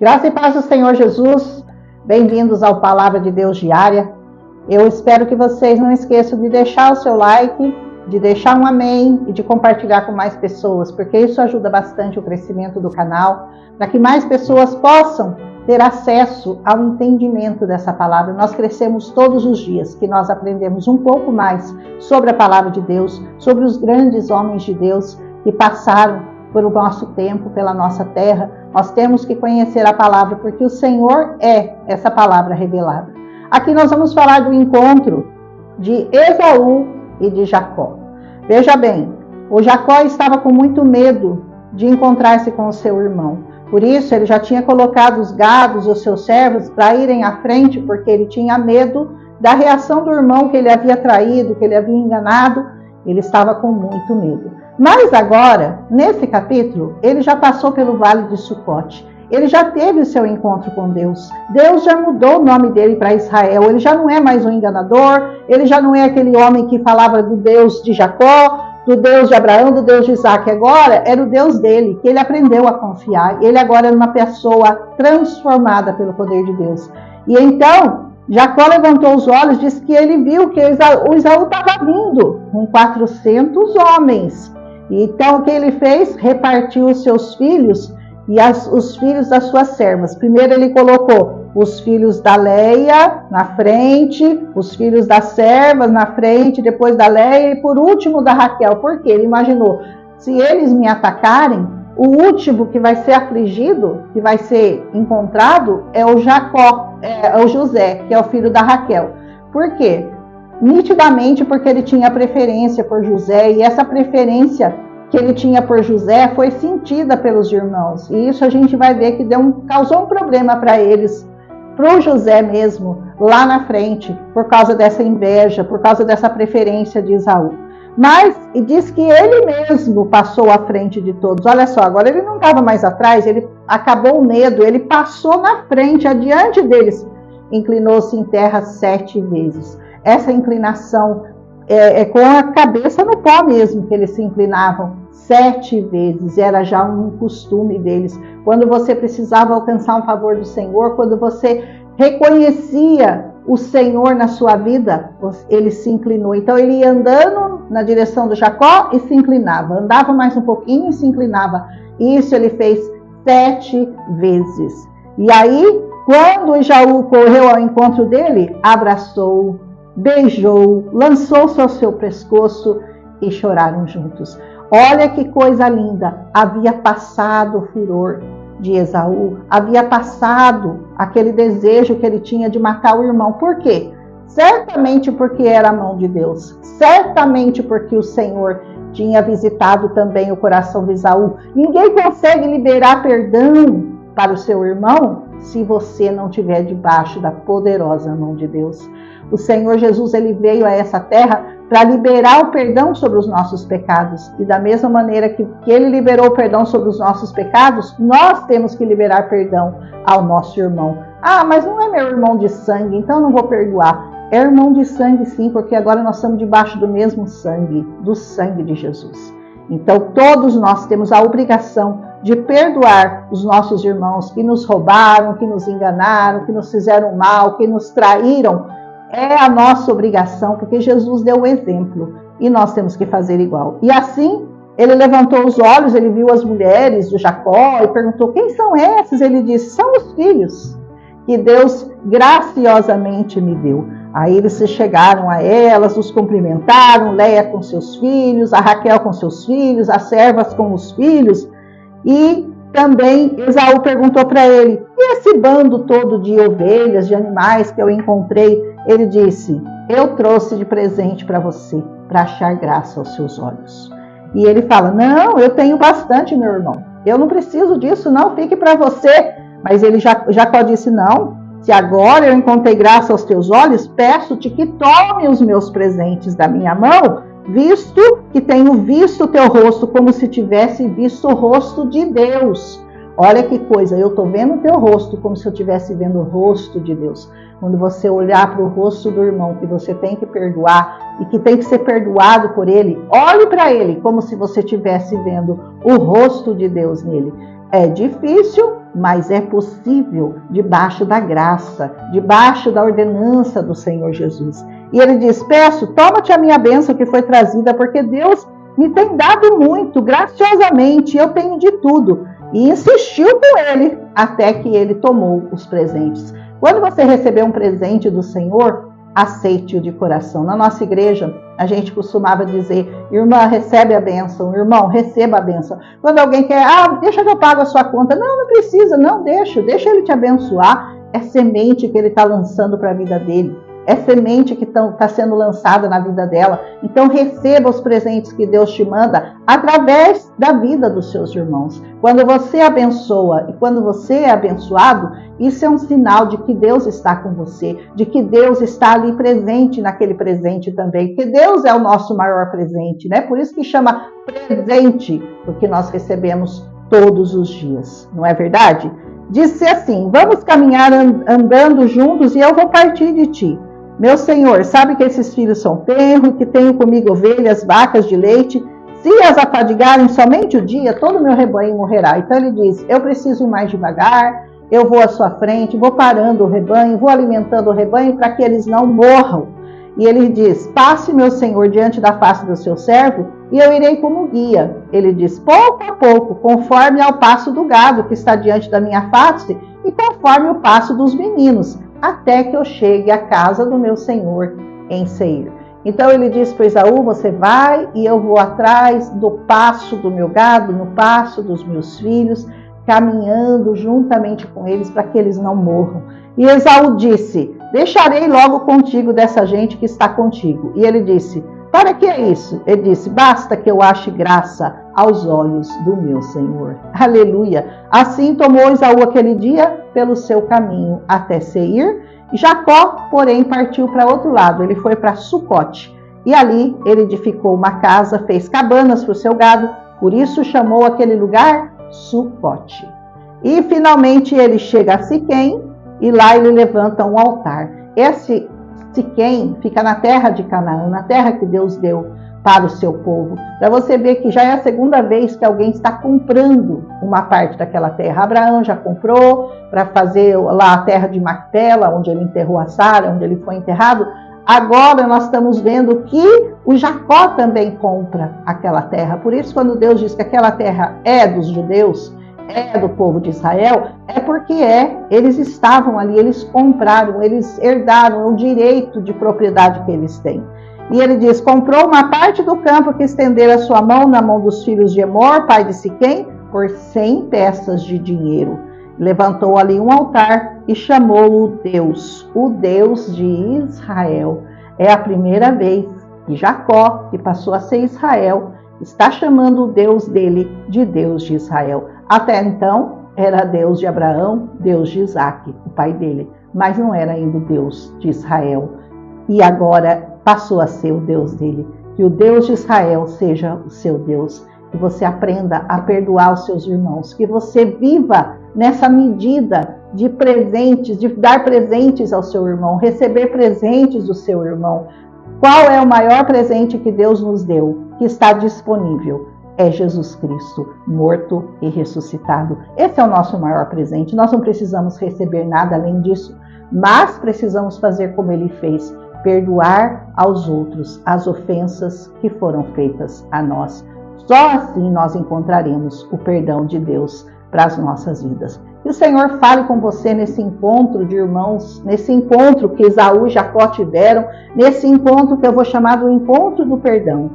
Graça e paz do Senhor Jesus, bem-vindos ao Palavra de Deus Diária. Eu espero que vocês não esqueçam de deixar o seu like, de deixar um amém e de compartilhar com mais pessoas, porque isso ajuda bastante o crescimento do canal, para que mais pessoas possam ter acesso ao entendimento dessa palavra. Nós crescemos todos os dias, que nós aprendemos um pouco mais sobre a palavra de Deus, sobre os grandes homens de Deus que passaram pelo nosso tempo, pela nossa terra. Nós temos que conhecer a palavra, porque o Senhor é essa palavra revelada. Aqui nós vamos falar do encontro de Esaú e de Jacó. Veja bem, o Jacó estava com muito medo de encontrar-se com o seu irmão. Por isso, ele já tinha colocado os gados, os seus servos, para irem à frente, porque ele tinha medo da reação do irmão que ele havia traído, que ele havia enganado. Ele estava com muito medo. Mas agora, nesse capítulo, ele já passou pelo Vale de Sucote. Ele já teve o seu encontro com Deus. Deus já mudou o nome dele para Israel. Ele já não é mais um enganador. Ele já não é aquele homem que falava do Deus de Jacó, do Deus de Abraão, do Deus de Isaac. Agora era o Deus dele, que ele aprendeu a confiar. Ele agora era uma pessoa transformada pelo poder de Deus. E então, Jacó levantou os olhos, disse que ele viu que o Esaú estava vindo com 400 homens. Então, o que ele fez? Repartiu os seus filhos e os filhos das suas servas. Primeiro ele colocou os filhos da Leia na frente, os filhos das servas na frente, depois da Leia e por último da Raquel. Por quê? Ele imaginou, se eles me atacarem, o último que vai ser afligido, que vai ser encontrado, é o Jacó, é o José, que é o filho da Raquel. Por quê? Nitidamente porque ele tinha preferência por José, e essa preferência que ele tinha por José foi sentida pelos irmãos. E isso a gente vai ver que causou um problema para eles, para o José mesmo, lá na frente, por causa dessa inveja, por causa dessa preferência de Esaú. Mas diz que ele mesmo passou à frente de todos. Olha só, agora ele não estava mais atrás, ele acabou o medo, ele passou na frente, adiante deles, inclinou-se em terra 7 vezes. Essa inclinação é com a cabeça no pó mesmo que eles se inclinavam 7 vezes. Era já um costume deles. Quando você precisava alcançar um favor do Senhor, quando você reconhecia o Senhor na sua vida, ele se inclinou. Então ele ia andando na direção do Jacó e se inclinava. Andava mais um pouquinho e se inclinava. Isso ele fez 7 vezes. E aí, quando Esaú correu ao encontro dele, abraçou, beijou, lançou-se ao seu pescoço e choraram juntos. Olha que coisa linda! Havia passado o furor de Esaú, havia passado aquele desejo que ele tinha de matar o irmão. Por quê? Certamente porque era a mão de Deus, certamente porque o Senhor tinha visitado também o coração de Esaú. Ninguém consegue liberar perdão para o seu irmão se você não estiver debaixo da poderosa mão de Deus. O Senhor Jesus, ele veio a essa terra para liberar o perdão sobre os nossos pecados. E da mesma maneira que ele liberou o perdão sobre os nossos pecados, nós temos que liberar perdão ao nosso irmão. Ah, mas não é meu irmão de sangue, então não vou perdoar. É irmão de sangue sim, porque agora nós estamos debaixo do mesmo sangue, do sangue de Jesus. Então todos nós temos a obrigação de perdoar os nossos irmãos que nos roubaram, que nos enganaram, que nos fizeram mal, que nos traíram. É a nossa obrigação, porque Jesus deu o exemplo e nós temos que fazer igual. E assim, ele levantou os olhos, ele viu as mulheres do Jacó e perguntou, quem são esses? Ele disse, são os filhos que Deus graciosamente me deu. Aí eles se chegaram a elas, os cumprimentaram, Leia com seus filhos, a Raquel com seus filhos, as servas com os filhos. E também Esaú perguntou para ele, e esse bando todo de ovelhas, de animais que eu encontrei? Ele disse, eu trouxe de presente para você, para achar graça aos seus olhos. E ele fala, não, eu tenho bastante, meu irmão. Eu não preciso disso, não, fique para você. Mas Jacó disse, não, se agora eu encontrei graça aos teus olhos, peço-te que tome os meus presentes da minha mão, visto que tenho visto o teu rosto como se tivesse visto o rosto de Deus. Olha que coisa, eu estou vendo o teu rosto como se eu estivesse vendo o rosto de Deus. Quando você olhar para o rosto do irmão que você tem que perdoar e que tem que ser perdoado por ele, olhe para ele como se você estivesse vendo o rosto de Deus nele. É difícil, mas é possível, debaixo da graça, debaixo da ordenança do Senhor Jesus. E ele diz: peço, toma-te a minha bênção que foi trazida, porque Deus me tem dado muito, graciosamente, eu tenho de tudo. E insistiu com ele, até que ele tomou os presentes. Quando você receber um presente do Senhor, aceite-o de coração. Na nossa igreja, a gente costumava dizer: irmã, recebe a bênção, irmão, receba a bênção. Quando alguém quer, deixa que eu pago a sua conta. Não precisa, não, deixa ele te abençoar. É semente que ele está lançando para a vida dele. É semente que está sendo lançada na vida dela. Então receba os presentes que Deus te manda através da vida dos seus irmãos. Quando você abençoa e quando você é abençoado, isso é um sinal de que Deus está com você, de que Deus está ali presente naquele presente também, porque Deus é o nosso maior presente, né? Por isso que chama presente, porque nós recebemos todos os dias, não é verdade? Disse assim: vamos caminhar andando juntos e eu vou partir de ti. Meu Senhor, sabe que esses filhos são tenros, que tenho comigo ovelhas, vacas de leite. Se as afadigarem somente o dia, todo o meu rebanho morrerá. Então ele diz: eu preciso ir mais devagar, eu vou à sua frente, vou parando o rebanho, vou alimentando o rebanho para que eles não morram. E ele diz: passe, meu Senhor, diante da face do seu servo, e eu irei como guia. Ele diz: pouco a pouco, conforme ao passo do gado que está diante da minha face, e conforme o passo dos meninos, até que eu chegue à casa do meu Senhor em Seir. Então ele diz para Esaú: você vai e eu vou atrás do passo do meu gado, no passo dos meus filhos, caminhando juntamente com eles para que eles não morram. E Esaú disse: deixarei logo contigo dessa gente que está contigo. E ele disse: para que é isso? Ele disse: basta que eu ache graça aos olhos do meu Senhor. Aleluia! Assim tomou Esaú aquele dia pelo seu caminho até Seir. Jacó, porém, partiu para outro lado. Ele foi para Sucote. E ali ele edificou uma casa, fez cabanas para o seu gado. Por isso chamou aquele lugar Sucote. E finalmente ele chega a Siquém e lá ele levanta um altar. Esse Siquém fica na terra de Canaã, na terra que Deus deu para o seu povo. Para você ver que já é a segunda vez que alguém está comprando uma parte daquela terra. Abraão já comprou para fazer lá a terra de Macpela, onde ele enterrou a Sara, onde ele foi enterrado. Agora nós estamos vendo que o Jacó também compra aquela terra. Por isso, quando Deus diz que aquela terra é dos judeus, é do povo de Israel, é porque eles estavam ali, eles compraram, eles herdaram o direito de propriedade que eles têm. E ele diz: comprou uma parte do campo que estendera sua mão na mão dos filhos de Emor, pai de Siquém, por 100 peças de dinheiro. Levantou ali um altar e chamou-o Deus, o Deus de Israel. É a primeira vez que Jacó, que passou a ser Israel, está chamando o Deus dele de Deus de Israel. Até então, era Deus de Abraão, Deus de Isaque, o pai dele, mas não era ainda o Deus de Israel. E agora passou a ser o Deus dele. Que o Deus de Israel seja o seu Deus. Que você aprenda a perdoar os seus irmãos. Que você viva nessa medida de presentes, de dar presentes ao seu irmão, receber presentes do seu irmão. Qual é o maior presente que Deus nos deu, que está disponível? É Jesus Cristo, morto e ressuscitado. Esse é o nosso maior presente. Nós não precisamos receber nada além disso, mas precisamos fazer como ele fez: perdoar aos outros as ofensas que foram feitas a nós. Só assim nós encontraremos o perdão de Deus para as nossas vidas. Que o Senhor fale com você nesse encontro de irmãos, nesse encontro que Esaú e Jacó tiveram, nesse encontro que eu vou chamar do encontro do perdão.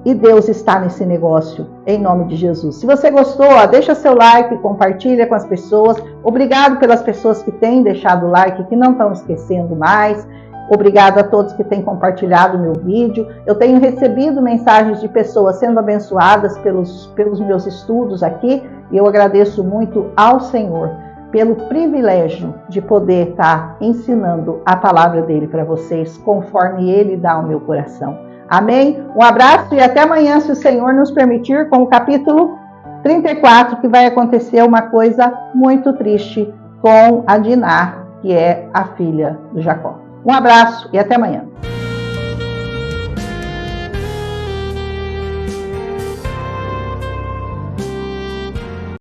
E Deus está nesse negócio, em nome de Jesus. Se você gostou, deixa seu like, compartilha com as pessoas. Obrigado pelas pessoas que têm deixado o like, que não estão esquecendo mais. Obrigado a todos que têm compartilhado o meu vídeo. Eu tenho recebido mensagens de pessoas sendo abençoadas pelos meus estudos aqui. E eu agradeço muito ao Senhor pelo privilégio de poder estar ensinando a palavra dele para vocês, conforme ele dá ao meu coração. Amém? Um abraço e até amanhã, se o Senhor nos permitir, com o capítulo 34, que vai acontecer uma coisa muito triste com a Diná, que é a filha do Jacó. Um abraço e até amanhã.